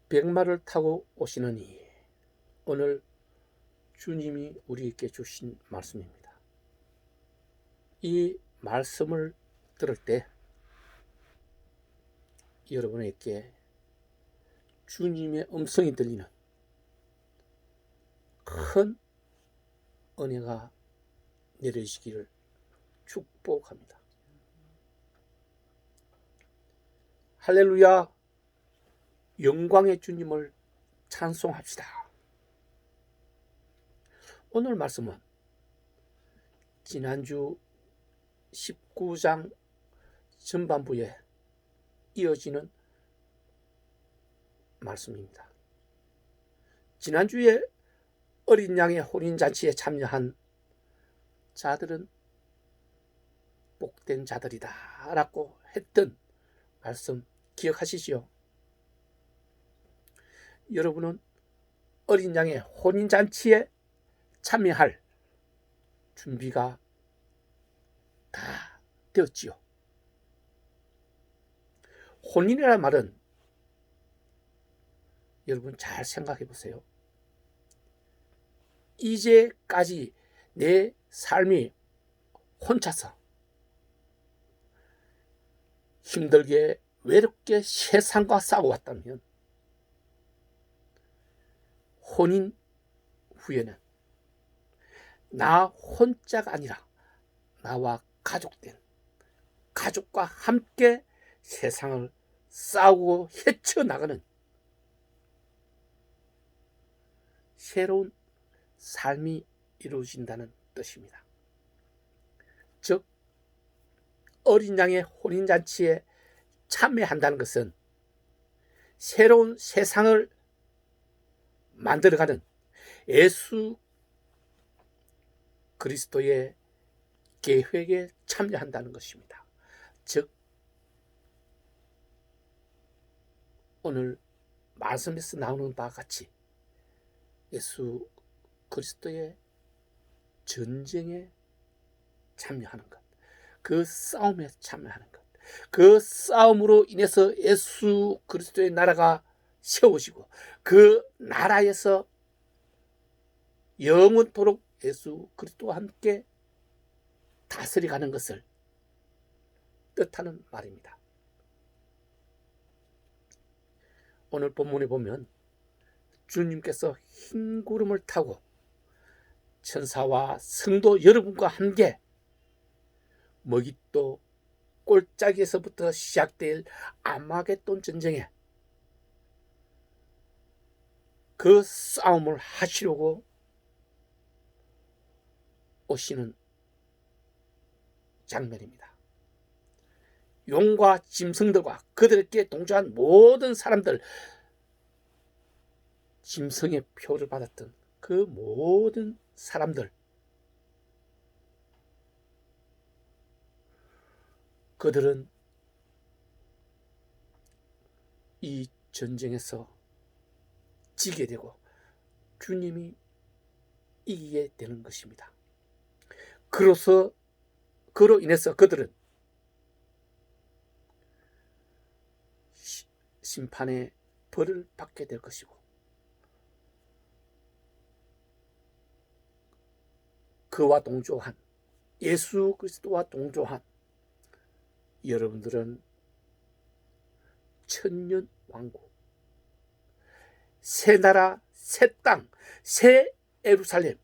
백마를 타고 오시느니, 오늘 주님이 우리에게 주신 말씀입니다. 이 말씀을 들을 때 여러분에게 주님의 음성이 들리는 큰 은혜가 내려지기를 축복합니다. 할렐루야! 영광의 주님을 찬송합시다. 오늘 말씀은 지난주 19장 전반부에 이어지는 말씀입니다. 지난주에 어린 양의 혼인잔치에 참여한 자들은 복된 자들이다 라고 했던 말씀 기억하시지요? 여러분은 어린 양의 혼인잔치에 참여할 준비가 다 되었지요. 혼인이라는 말은 여러분 잘 생각해 보세요. 이제까지 내 삶이 혼자서 힘들게 외롭게 세상과 싸워왔다면 혼인 후에는 나 혼자가 아니라 나와 가족과 함께 세상을 싸우고 헤쳐나가는 새로운 삶이 이루어진다는 뜻입니다. 즉 어린 양의 혼인잔치에 참여한다는 것은 새로운 세상을 만들어가는 예수 그리스도의 계획에 참여한다는 것입니다. 즉 오늘 말씀에서 나오는 바와 같이 예수 그리스도의 전쟁에 참여하는 것, 그 싸움에 참여하는 것, 그 싸움으로 인해서 예수 그리스도의 나라가 세워지고 그 나라에서 영원토록 예수 그리스도와 함께 다스려가는 것을 뜻하는 말입니다. 오늘 본문에 보면 주님께서 흰 구름을 타고 천사와 성도 여러분과 함께 머깃도 꼴짝에서부터 시작될 아마겟돈 전쟁에 그 싸움을 하시려고 오시는 장면입니다. 용과 짐승들과 그들에게 동조한 모든 사람들, 짐승의 표를 받았던 그 모든 사람들, 그들은 이 전쟁에서 지게 되고 주님이 이기게 되는 것입니다. 그로 인해서 그들은 심판의 벌을 받게 될 것이고 그와 동조한 예수 그리스도와 동조한 여러분들은 천년 왕국, 새 나라, 새 땅, 새 예루살렘에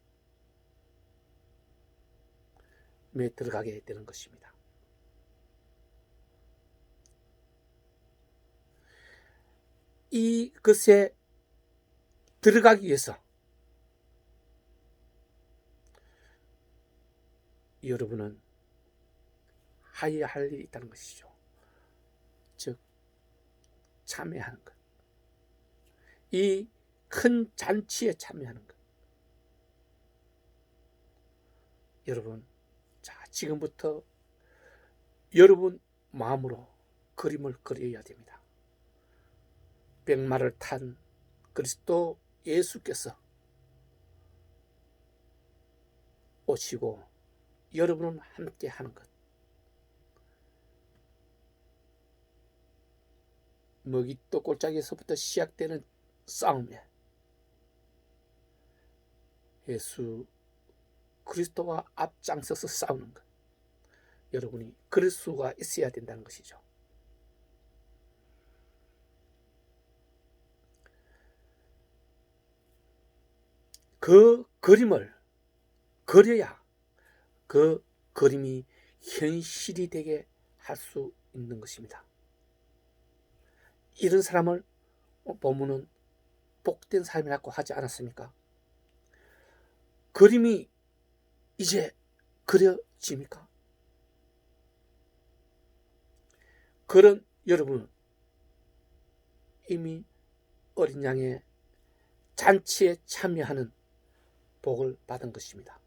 들어가게 되는 것입니다. 이것에 들어가기 위해서 여러분은 해야 할 일이 있다는 것이죠. 즉 참여하는 것, 이 큰 잔치에 참여하는 것. 여러분, 자 지금부터 여러분 마음으로 그림을 그려야 됩니다. 백마를 탄 그리스도 예수께서 오시고 여러분은 함께 하는 것, 먹이또 꼴짝에서부터 시작되는 싸움에 예수 그리스도와 앞장서서 싸우는 것, 여러분이 그럴 수가 있어야 된다는 것이죠. 그 그림을 그려야 그 그림이 현실이 되게 할 수 있는 것입니다. 이런 사람을 본문은 복된 사람이라고 하지 않았습니까? 그림이 이제 그려집니까? 그런 여러분은 이미 어린 양의 잔치에 참여하는 복을 받은 것입니다.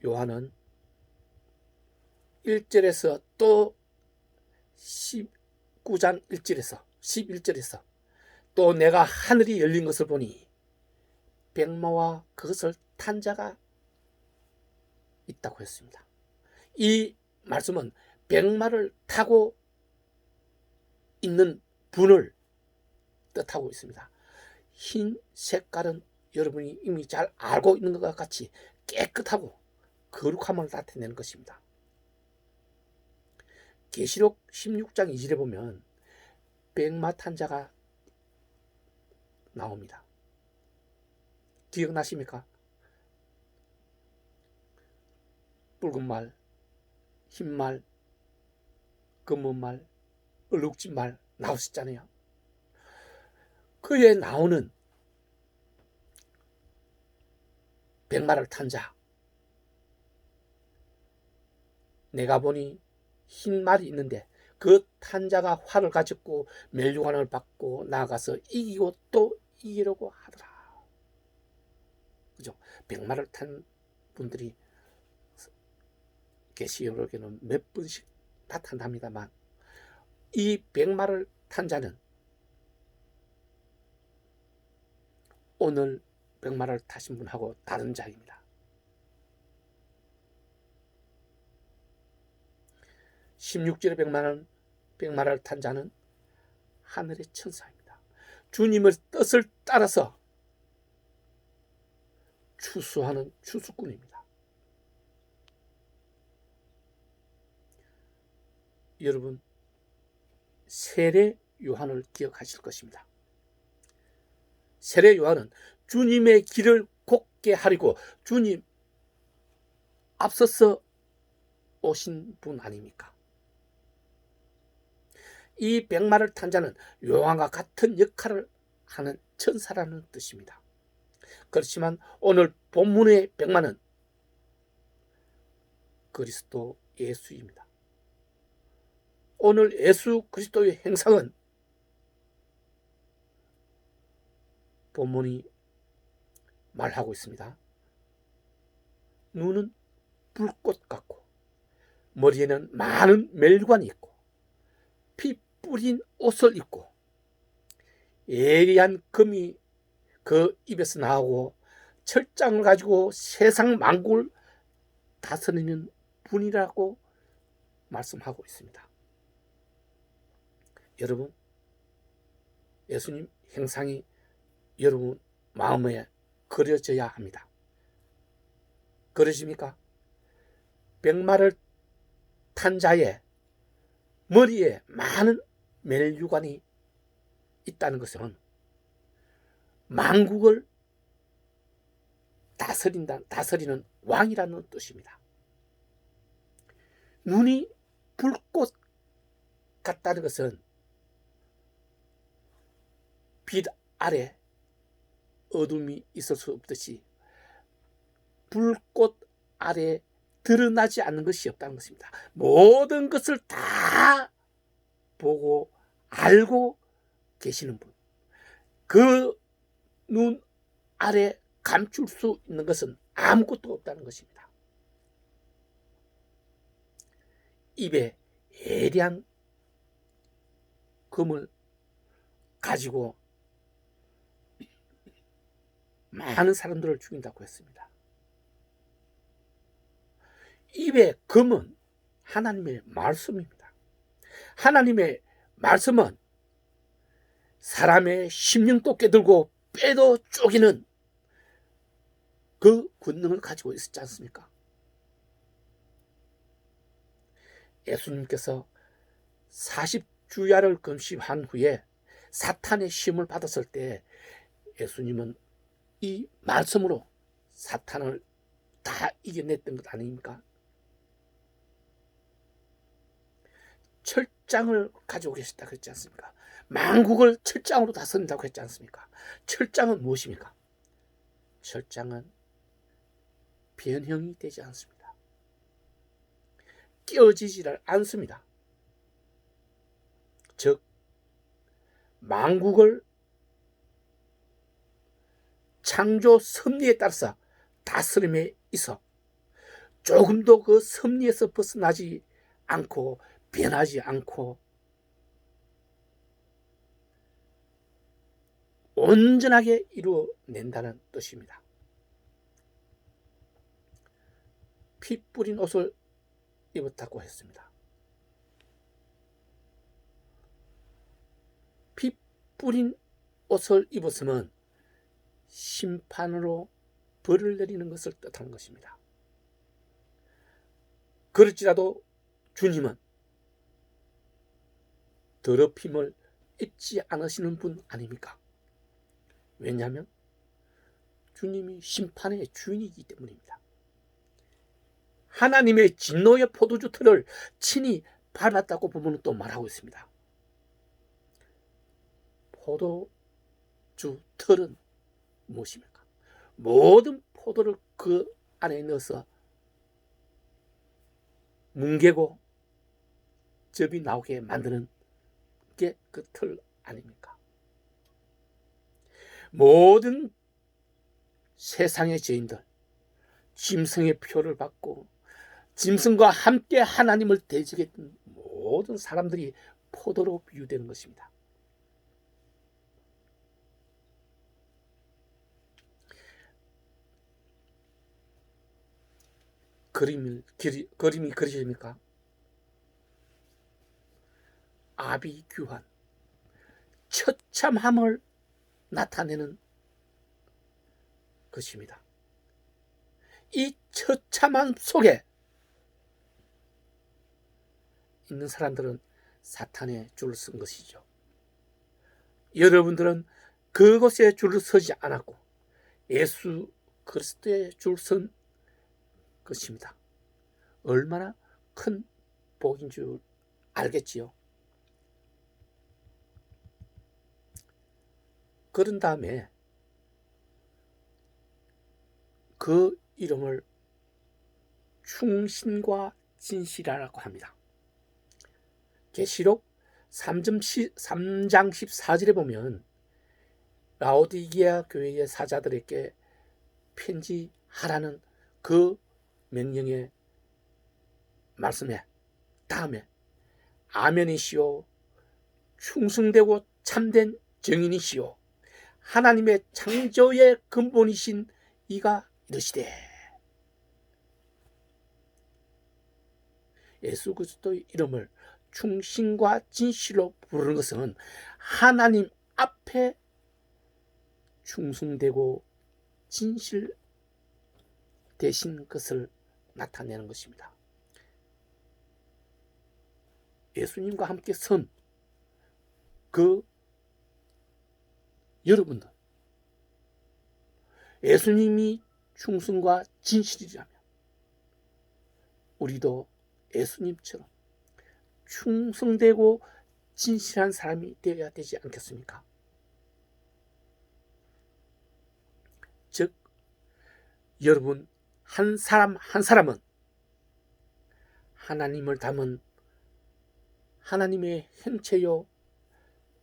요한은 1절에서 또 19장 1절에서 11절에서 또 내가 하늘이 열린 것을 보니 백마와 그것을 탄 자가 있다고 했습니다. 이 말씀은 백마를 타고 있는 분을 뜻하고 있습니다. 흰 색깔은 여러분이 이미 잘 알고 있는 것과 같이 깨끗하고 거룩함을 나타내는 것입니다. 계시록 16장 2절에 보면 백마 탄 자가 나옵니다. 기억나십니까? 붉은 말, 흰 말, 검은 말, 얼룩진 말 나오셨잖아요. 그에 나오는 백마를 탄 자, 내가 보니 흰 말이 있는데 그 탄 자가 활을 가졌고 멸류관을 받고 나아가서 이기고 또 이기려고 하더라. 그죠? 백마를 탄 분들이 계시록에는 몇 분씩 나타납니다만 이 백마를 탄 자는 오늘 백마를 타신 분하고 다른 자입니다. 16절의 백마를 탄 자는 하늘의 천사입니다. 주님의 뜻을 따라서 추수하는 추수꾼입니다. 여러분, 세례 요한을 기억하실 것입니다. 세례 요한은 주님의 길을 곱게 하리고 주님 앞서서 오신 분 아닙니까? 이 백마를 탄 자는 요한과 같은 역할을 하는 천사라는 뜻입니다. 그렇지만 오늘 본문의 백마는 그리스도 예수입니다. 오늘 예수 그리스도의 행상은 본문이 말하고 있습니다. 눈은 불꽃 같고 머리에는 많은 멸관이 있고 피 뿌린 옷을 입고 예리한 금이 그 입에서 나오고 철장을 가지고 세상 만국을 다스리는 분이라고 말씀하고 있습니다. 여러분, 예수님 형상이 여러분 마음에 그려져야 합니다. 그러십니까? 백마를 탄 자의 머리에 많은 멸류관이 있다는 것은 만국을 다스리는 왕이라는 뜻입니다. 눈이 불꽃 같다는 것은 빛 아래 어둠이 있을 수 없듯이 불꽃 아래 드러나지 않는 것이 없다는 것입니다. 모든 것을 다 보고 알고 계시는 분, 그 눈 아래 감출 수 있는 것은 아무것도 없다는 것입니다. 입에 예리한 금을 가지고 많은 사람들을 죽인다고 했습니다. 입의 금은 하나님의 말씀입니다. 하나님의 말씀은 사람의 심령도 깨들고 뼈도 쪼개는 그 권능을 가지고 있었지 않습니까? 예수님께서 40주야를 금식한 후에 사탄의 시험을 받았을 때 예수님은 이 말씀으로 사탄을 다 이겨냈던 것 아닙니까? 철장을 가지고 계셨다 그랬지 않습니까? 만국을 철장으로 다스린다고 했지 않습니까? 철장은 무엇입니까? 철장은 변형이 되지 않습니다. 깨어지지를 않습니다. 즉 만국을 창조 섭리에 따라서 다스림에 있어 조금도 그 섭리에서 벗어나지 않고 변하지 않고 온전하게 이루어낸다는 뜻입니다. 피 뿌린 옷을 입었다고 했습니다. 피 뿌린 옷을 입었으면 심판으로 벌을 내리는 것을 뜻하는 것입니다. 그럴지라도 주님은 더럽힘을 입지 않으시는 분 아닙니까? 왜냐하면 주님이 심판의 주인이기 때문입니다. 하나님의 진노의 포도주 틀을 친히 밟았다고 부분은 또 말하고 있습니다. 포도주 틀은 무엇입니까? 모든 포도를 그 안에 넣어서 뭉개고 즙이 나오게 만드는 게 그 틀 아닙니까? 모든 세상의 죄인들 짐승의 표를 받고 짐승과 함께 하나님을 대적했던 모든 사람들이 포도로 비유되는 것입니다. 그림이 그리십니까? 아비규환, 처참함을 나타내는 것입니다. 이 처참함 속에 있는 사람들은 사탄의 줄을 쓴 것이죠. 여러분들은 그곳에 줄을 서지 않았고 예수 그리스도의 줄 선 것입니다. 얼마나 큰 복인 줄 알겠지요. 그런 다음에 그 이름을 충신과 진실이라고 합니다. 계시록 3장 14절에 보면 라오디게아 교회의 사자들에게 편지하라는 그 명령의 말씀에 다음에 아멘이시오 충성되고 참된 정인이시오 하나님의 창조의 근본이신 이가 이르시되 예수 그리스도의 이름을 충신과 진실로 부르는 것은 하나님 앞에 충성되고 진실 되신 것을 나타내는 것입니다. 예수님과 함께 선 그 여러분들 예수님이 충성과 진실이라면 우리도 예수님처럼 충성되고 진실한 사람이 되어야 되지 않겠습니까? 즉 여러분 한 사람 한 사람은 하나님을 닮은 하나님의 형체요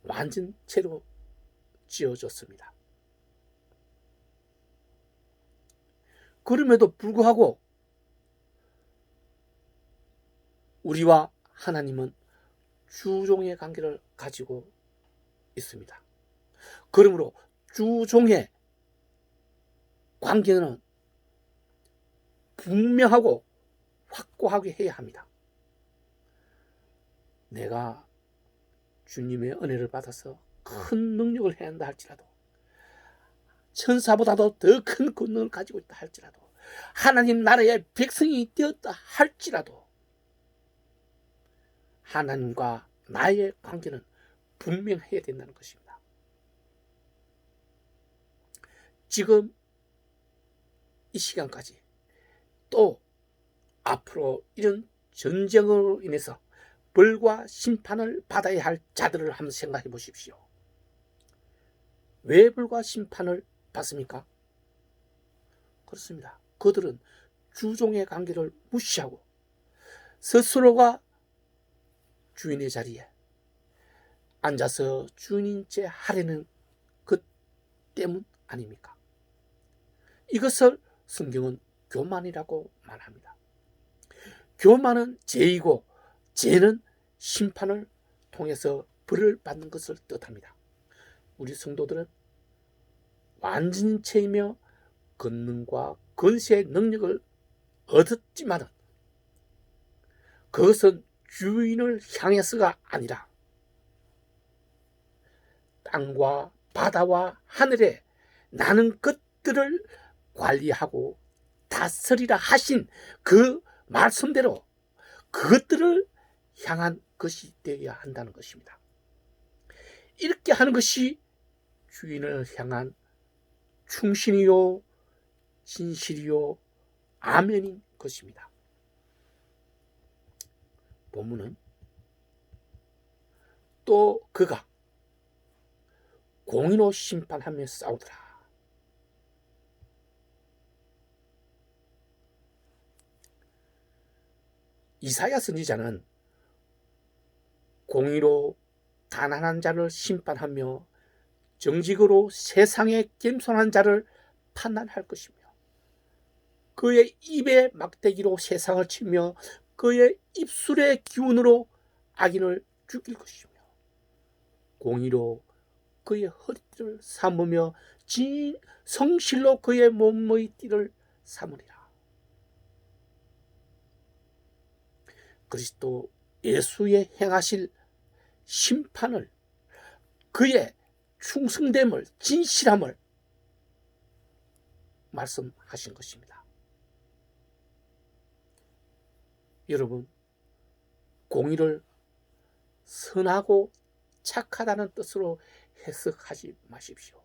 완전체로 지어졌습니다. 그럼에도 불구하고 우리와 하나님은 주종의 관계를 가지고 있습니다. 그러므로 주종의 관계는 분명하고 확고하게 해야 합니다. 내가 주님의 은혜를 받아서 큰 능력을 해야 한다 할지라도, 천사보다도 더 큰 권능을 가지고 있다 할지라도, 하나님 나라의 백성이 되었다 할지라도 하나님과 나의 관계는 분명해야 된다는 것입니다. 지금 이 시간까지 또 앞으로 이런 전쟁으로 인해서 벌과 심판을 받아야 할 자들을 한번 생각해 보십시오. 왜 벌과 심판을 받습니까? 그렇습니다. 그들은 주종의 관계를 무시하고 스스로가 주인의 자리에 앉아서 주인인 채 하려는 그 때문 아닙니까? 이것을 성경은 교만이라고 말합니다. 교만은 죄이고 죄는 심판을 통해서 벌을 받는 것을 뜻합니다. 우리 성도들은 완전체이며 권능과 권세의 능력을 얻었지만 그것은 주인을 향해서가 아니라 땅과 바다와 하늘에 나는 것들을 관리하고 다스리라 하신 그 말씀대로 그것들을 향한 것이 되어야 한다는 것입니다. 이렇게 하는 것이 주인을 향한 충신이요 진실이요 아멘인 것입니다. 본문은 또 그가 공의로 심판하며 싸우더라. 이사야 선지자는 공의로 가난한 자를 심판하며 정직으로 세상에 겸손한 자를 판단할 것이며 그의 입의 막대기로 세상을 치며 그의 입술의 기운으로 악인을 죽일 것이며 공의로 그의 허리띠를 삼으며 성실로 그의 몸의 띠를 삼으리라. 그리스도 예수의 행하실 심판을 그의 충성됨을 진실함을 말씀하신 것입니다. 여러분, 공의를 선하고 착하다는 뜻으로 해석하지 마십시오.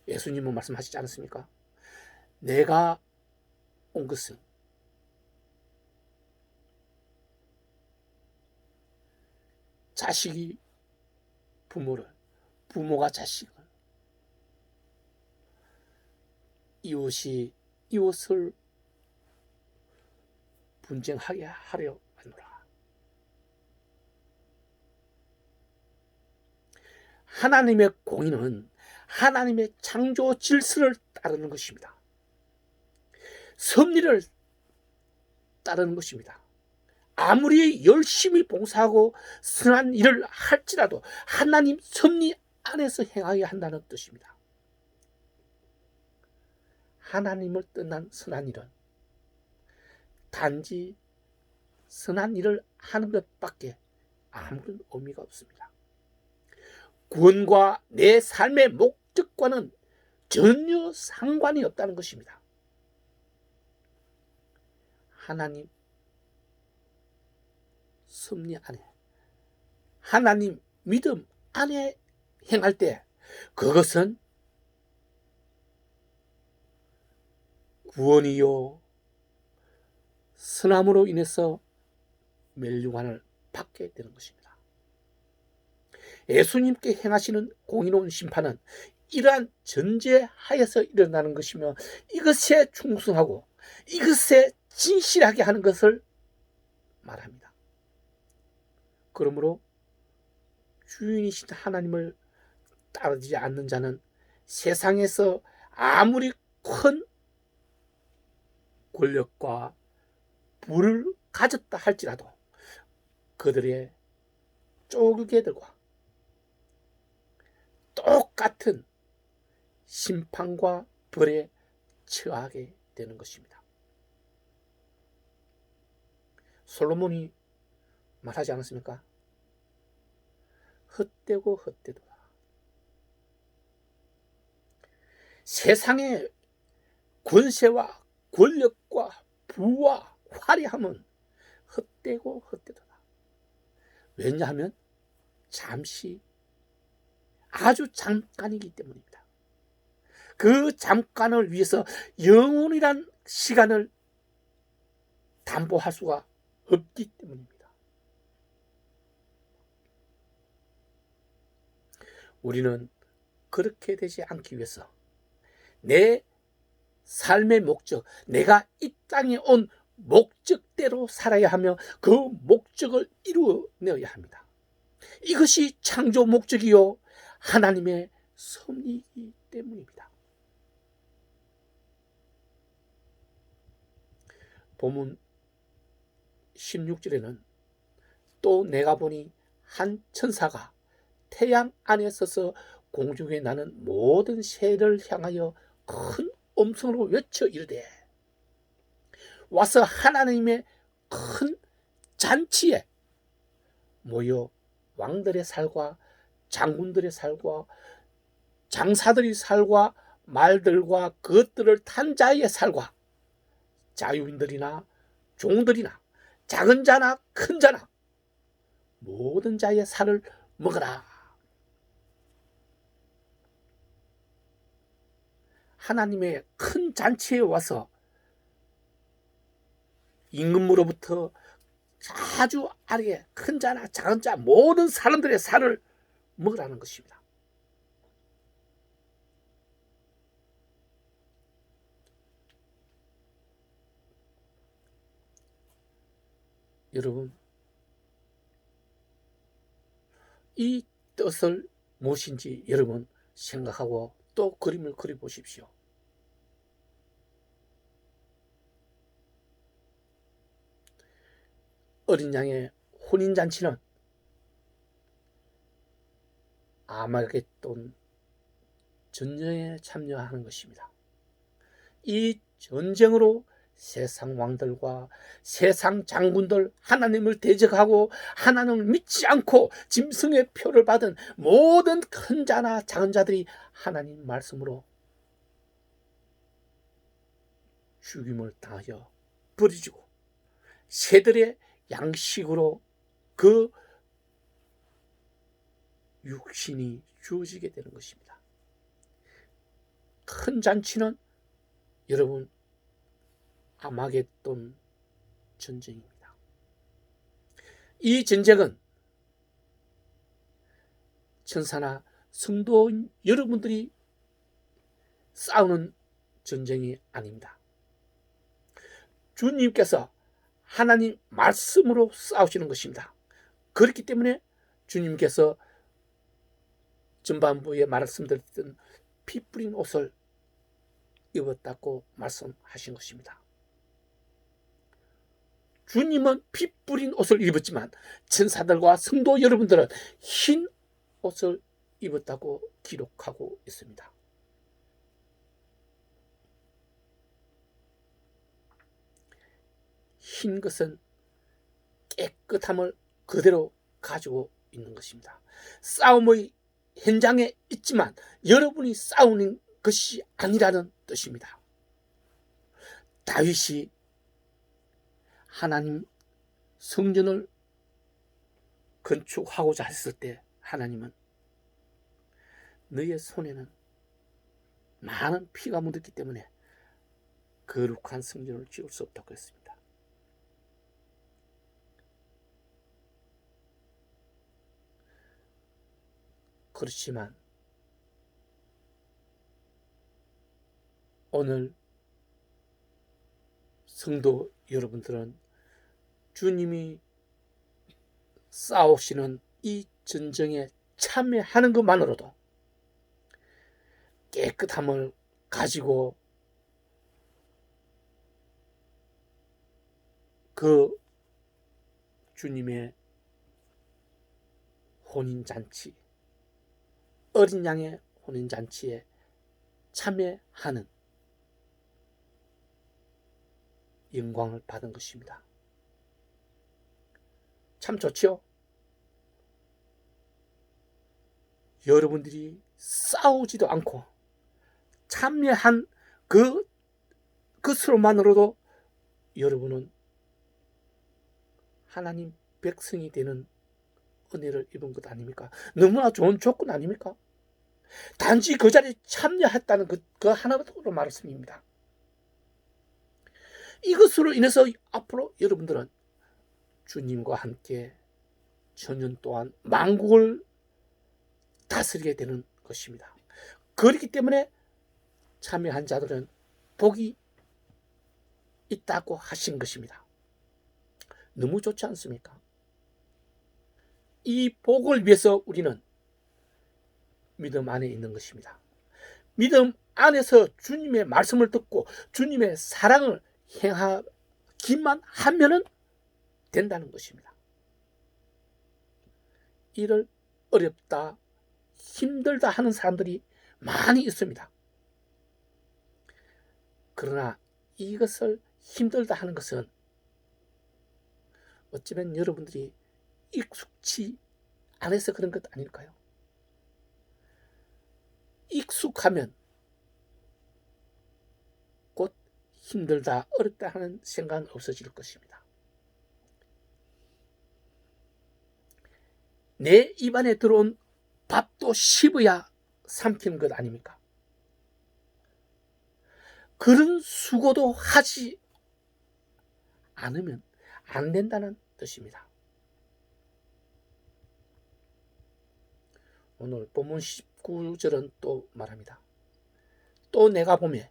예수님은 말씀하시지 않았습니까? 내가 온 것은 자식이 부모를, 부모가 자식을, 이웃이 이웃을 분쟁하게 하려 하노라. 하나님의 공의는 하나님의 창조 질서를 따르는 것입니다. 섭리를 따르는 것입니다. 아무리 열심히 봉사하고 선한 일을 할지라도 하나님 섭리 안에서 행하여야 한다는 뜻입니다. 하나님을 떠난 선한 일은 단지 선한 일을 하는 것밖에 아무런 의미가 없습니다. 구원과 내 삶의 목적과는 전혀 상관이 없다는 것입니다. 하나님 섭리 안에, 하나님 믿음 안에 행할 때 그것은 구원이요 선함으로 인해서 멸류관을 받게 되는 것입니다. 예수님께 행하시는 공의로운 심판은 이러한 전제하에서 일어나는 것이며 이것에 충성하고 이것에 진실하게 하는 것을 말합니다. 그러므로 주인이신 하나님을 따르지 않는 자는 세상에서 아무리 큰 권력과 부를 가졌다 할지라도 그들의 쫄개들과 똑같은 심판과 벌에 처하게 되는 것입니다. 솔로몬이 말하지 않았습니까? 헛되고 헛되도다. 세상의 권세와 권력과 부와 화려함은 헛되고 헛되도다. 왜냐하면 잠시, 아주 잠깐이기 때문입니다. 그 잠깐을 위해서 영원이란 시간을 담보할 수가 없기 때문입니다. 우리는 그렇게 되지 않기 위해서 내 삶의 목적, 내가 이 땅에 온 목적대로 살아야 하며 그 목적을 이루어내어야 합니다. 이것이 창조 목적이요 하나님의 섭리이기 때문입니다. 본문 16절에는 또 내가 보니 한 천사가 태양 안에 서서 공중에 나는 모든 새를 향하여 큰 음성으로 외쳐 이르되 와서 하나님의 큰 잔치에 모여 왕들의 살과 장군들의 살과 장사들의 살과 말들과 그것들을 탄 자의 살과 자유인들이나 종들이나 작은 자나 큰 자나 모든 자의 살을 먹으라. 하나님의 큰 잔치에 와서 임금으로부터 아주 아래에 큰 자나 작은 자 모든 사람들의 살을 먹으라는 것입니다. 여러분, 이 뜻을 무엇인지 여러분 생각하고 또 그림을 그려보십시오. 어린 양의 혼인잔치는 아말겟돈 전쟁에 참여하는 것입니다. 이 전쟁으로 세상 왕들과 세상 장군들, 하나님을 대적하고 하나님을 믿지 않고 짐승의 표를 받은 모든 큰 자나 작은 자들이 하나님 말씀으로 죽임을 당하여 버려지고 새들의 양식으로 그 육신이 주어지게 되는 것입니다. 큰 잔치는 여러분 아마겟돈 전쟁입니다. 이 전쟁은 천사나 성도 여러분들이 싸우는 전쟁이 아닙니다. 주님께서 하나님 말씀으로 싸우시는 것입니다. 그렇기 때문에 주님께서 전반부에 말씀드렸던 피 뿌린 옷을 입었다고 말씀하신 것입니다. 주님은 피 뿌린 옷을 입었지만 천사들과 성도 여러분들은 흰 옷을 입었다고 기록하고 있습니다. 흰 것은 깨끗함을 그대로 가지고 있는 것입니다. 싸움의 현장에 있지만 여러분이 싸우는 것이 아니라는 뜻입니다. 다윗이 하나님 성전을 건축하고자 했을 때 하나님은 너의 손에는 많은 피가 묻었기 때문에 거룩한 성전을 지을 수 없다고 했습니다. 그렇지만 오늘 성도 여러분들은 주님이 싸우시는 이 전쟁에 참여하는 것만으로도 깨끗함을 가지고 그 주님의 혼인잔치, 어린 양의 혼인잔치에 참여하는 영광을 받은 것입니다. 참 좋지요? 여러분들이 싸우지도 않고 참여한 그것으로만으로도 여러분은 하나님 백성이 되는 은혜를 입은 것 아닙니까? 너무나 좋은 조건 아닙니까? 단지 그 자리에 참여했다는 그 하나로 말씀입니다. 이것으로 인해서 앞으로 여러분들은 주님과 함께 천년 동안 만국을 다스리게 되는 것입니다. 그렇기 때문에 참여한 자들은 복이 있다고 하신 것입니다. 너무 좋지 않습니까? 이 복을 위해서 우리는 믿음 안에 있는 것입니다. 믿음 안에서 주님의 말씀을 듣고 주님의 사랑을 행하기만 하면은 된다는 것입니다. 이를 어렵다, 힘들다 하는 사람들이 많이 있습니다. 그러나 이것을 힘들다 하는 것은 어쩌면 여러분들이 익숙치 않아서 그런 것 아닐까요? 익숙하면 곧 힘들다, 어렵다 하는 생각은 없어질 것입니다. 내 입안에 들어온 밥도 씹어야 삼키는 것 아닙니까? 그런 수고도 하지 않으면 안 된다는 뜻입니다. 오늘 본문 19절은 또 말합니다. 또 내가 보매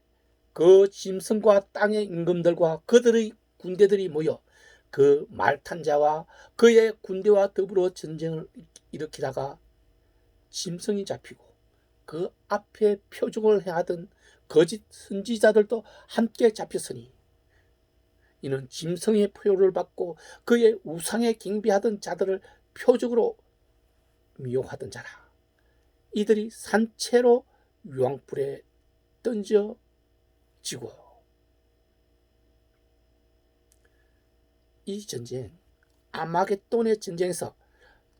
그 짐승과 땅의 임금들과 그들의 군대들이 모여 그 말탄 자와 그의 군대와 더불어 전쟁을 일으키다가 짐승이 잡히고 그 앞에 표적을 행하던 거짓 선지자들도 함께 잡혔으니 이는 짐승의 표를 받고 그의 우상에 경배하던 자들을 표적으로 미혹하던 자라. 이들이 산채로 유황불에 던져지고 이 전쟁 아마겟돈의 전쟁에서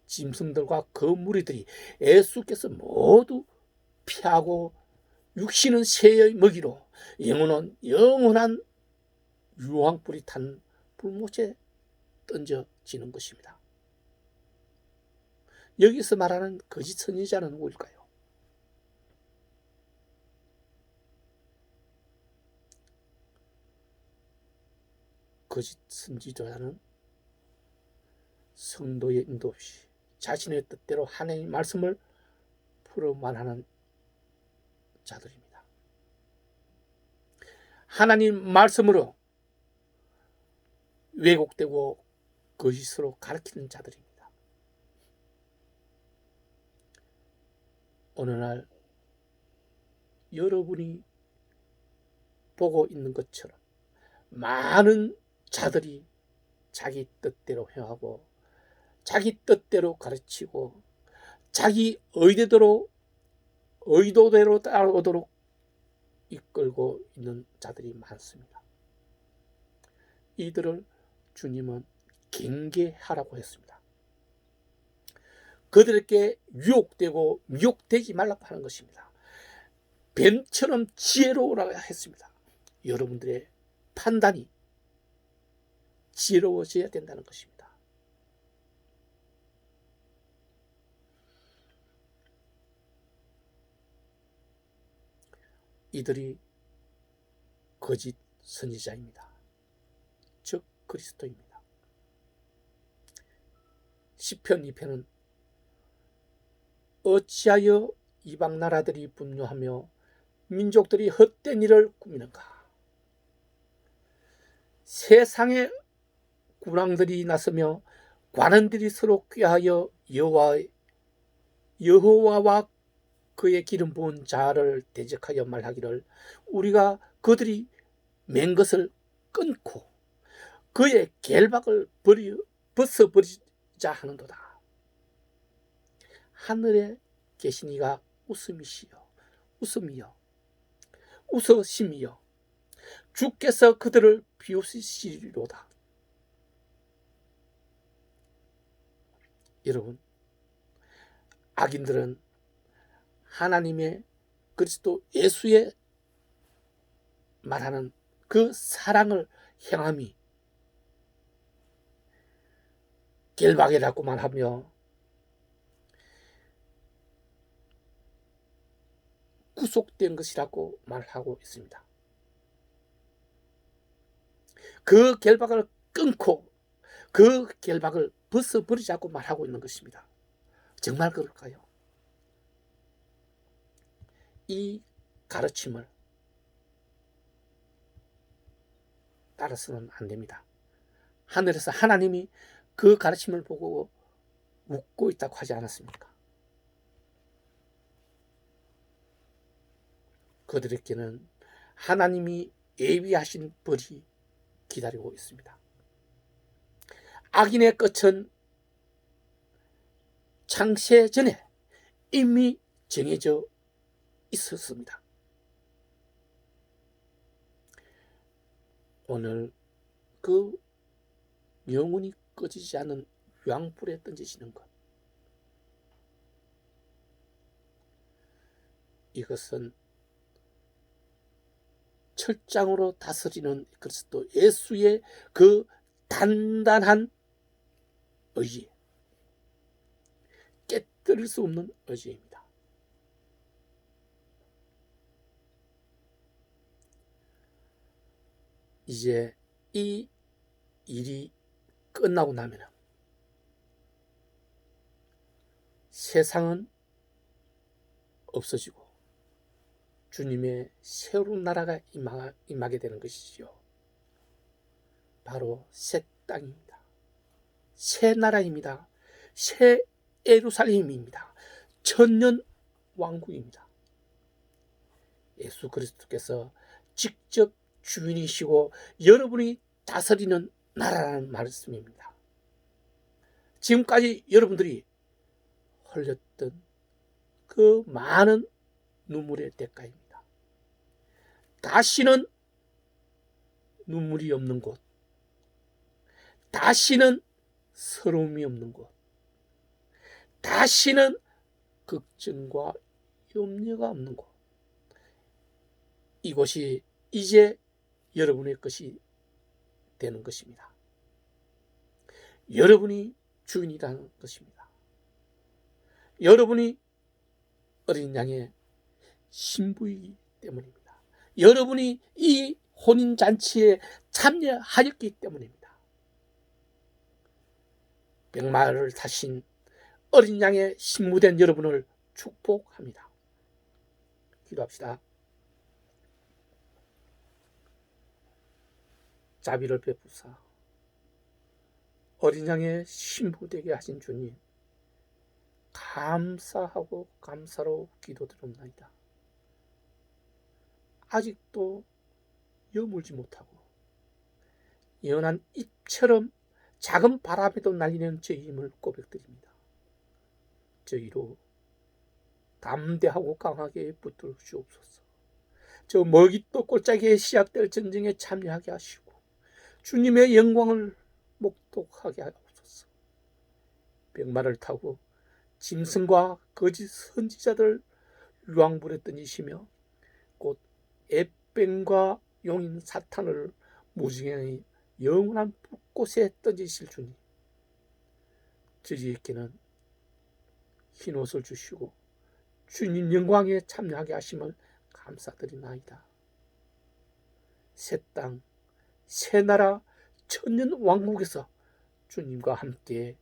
짐승들과 그 무리들이 예수께서 모두 피하고 육신은 새의 먹이로 영혼은 영원한 유황불이 탄 불못에 던져지는 것입니다. 여기서 말하는 거짓 선지자는 누구일까요? 거짓 선지자는 성도의 인도 없이 자신의 뜻대로 하나님의 말씀을 풀어만 하는 자들입니다. 하나님 말씀으로 왜곡되고 거짓으로 가르치는 자들입니다. 어느 날 여러분이 보고 있는 것처럼 많은 자들이 자기 뜻대로 행하고 자기 뜻대로 가르치고 자기 의도대로 따라오도록 이끌고 있는 자들이 많습니다. 이들을 주님은 경계하라고 했습니다. 그들에게 유혹되고 미혹되지 말라고 하는 것입니다. 뱀처럼 지혜로우라고 했습니다. 여러분들의 판단이 지혜로워져야 된다는 것입니다. 이들이 거짓 선지자입니다. 즉 그리스도입니다. 시편 2편은 어찌하여 이방 나라들이 분노하며 민족들이 헛된 일을 꾸미는가? 세상의 군왕들이 나서며 관원들이 서로 꾀하여 여호와와 그의 기름 부은 자를 대적하여 말하기를 우리가 그들이 맨 것을 끊고 그의 겔박을 벗어버리자 하는도다. 하늘에 계신 이가 웃음이여 웃으심이여 주께서 그들을 비웃으시리로다. 여러분, 악인들은 하나님의 그리스도 예수의 말하는 그 사랑을 행함이 결박이라고 말하며 구속된 것이라고 말하고 있습니다. 그 결박을 끊고 그 결박을 벗어버리자고 말하고 있는 것입니다. 정말 그럴까요? 이 가르침을 따라서는 안 됩니다. 하늘에서 하나님이 그 가르침을 보고 웃고 있다고 하지 않았습니까? 그들에게는 하나님이 예비하신 벌이 기다리고 있습니다. 악인의 끝은 창세 전에 이미 정해져 있었습니다. 오늘 그 영원히 꺼지지 않는 유황불에 던지시는 것, 이것은 철장으로 다스리는 그리스도 예수의 그 단단한 의지, 깨뜨릴 수 없는 의지입니다. 이제 이 일이 끝나고 나면 세상은 없어지고 주님의 새로운 나라가 임하게 되는 것이죠. 바로 새 땅입니다. 새 나라입니다. 새 예루살렘입니다. 천년 왕국입니다. 예수 그리스도께서 직접 주인이시고 여러분이 다스리는 나라라는 말씀입니다. 지금까지 여러분들이 흘렸던 그 많은 눈물의 대가입니다. 다시는 눈물이 없는 곳, 다시는 서러움이 없는 곳, 다시는 걱정과 염려가 없는 곳, 이곳이 이제 여러분의 것이 되는 것입니다. 여러분이 주인이라는 것입니다. 여러분이 어린 양의 신부이기 때문입니다. 여러분이 이 혼인잔치에 참여하였기 때문입니다. 백마를 타신 어린 양의 신부된 여러분을 축복합니다. 기도합시다. 자비를 베푸사 어린 양의 신부되게 하신 주님, 감사하고 감사로 기도드립니다. 아직도 여물지 못하고 연한 잎처럼 작은 바람에도 날리는 저희 힘을 고백드립니다. 저희로 담대하고 강하게 붙들 주옵소서. 저 먹잇도 골짜기에 시작될 전쟁에 참여하게 하시고 주님의 영광을 목독하게 하옵소서. 백마를 타고 짐승과 거짓 선지자들 유황불에 던지시며 곧 앱뱀과 용인 사탄을 무지개의 영원한 불꽃에 던지실 주님, 저희에게는 흰옷을 주시고 주님 영광에 참여하게 하심을 감사드리나이다. 새 땅, 새 나라, 천년 왕국에서 주님과 함께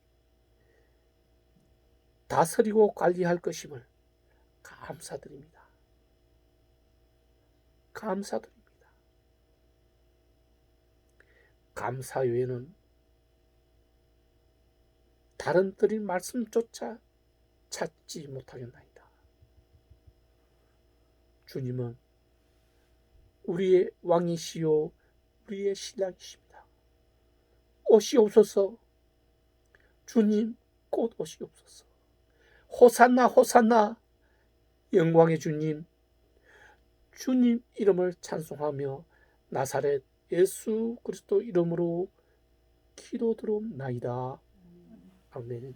다스리고 관리할 것임을 감사드립니다. 감사드립니다. 감사 외에는 다른 드릴 말씀조차 찾지 못하겠나이다. 주님은 우리의 왕이시요 우리의 신랑이십니다. 오시옵소서. 주님 곧 오시옵소서. 호산나 호산나. 영광의 주님, 주님 이름을 찬송하며 나사렛 예수 그리스도 이름으로 기도드리옵나이다. 아멘.